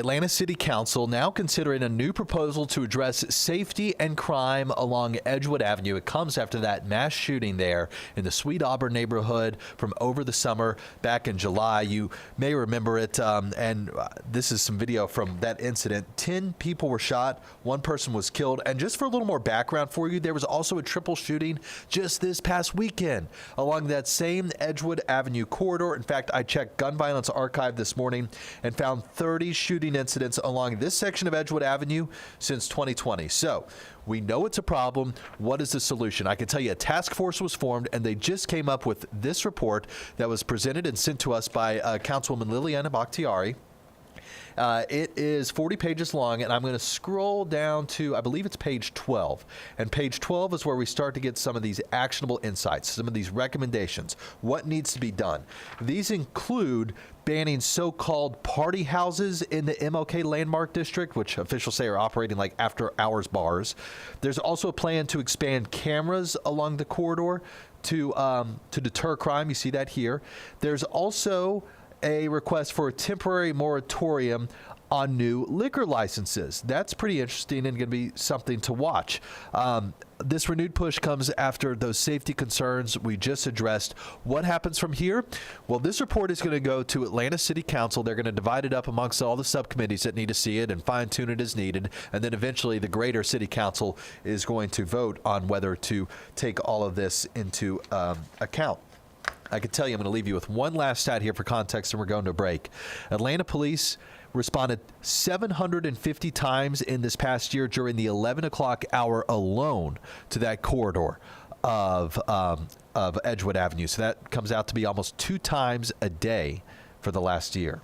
Atlanta City Council now considering a new proposal to address safety and crime along Edgewood Avenue. It comes after that mass shooting there in the Sweet Auburn neighborhood from over the summer back in July. You may remember it, and this is some video from that incident. 10 people were shot, one person was killed, and just for a little more background for you, there was also a triple shooting just this past weekend along that same Edgewood Avenue corridor. In fact, I checked Gun Violence Archive this morning and found 30 shooting incidents along this section of Edgewood Avenue since 2020. So we know it's a problem. What is the solution? I can tell you a task force was formed, and they just came up with this report that was presented and sent to us by Councilwoman Liliana Bakhtiari. It is 40 pages long, and I'm going to scroll down to, I believe it's page 12. And page 12 is where we start to get some of these actionable insights, some of these recommendations, what needs to be done. These include banning so-called party houses in the MLK Landmark District, which officials say are operating like after-hours bars. There's also a plan to expand cameras along the corridor to deter crime. You see that here. There's also a request for a temporary moratorium on new liquor licenses. That's pretty interesting and going to be something to watch. This renewed push comes after those safety concerns we just addressed. What happens from here? Well, this report is going to go to Atlanta City Council. They're going to divide it up amongst all the subcommittees that need to see it and fine-tune it as needed. And then eventually the greater City Council is going to vote on whether to take all of this into account. I can tell you, I'm going to leave you with one last stat here for context, and we're going to break. Atlanta police responded 750 times in this past year during the 11 o'clock hour alone to that corridor of Edgewood Avenue. So that comes out to be almost 2 times a day for the last year.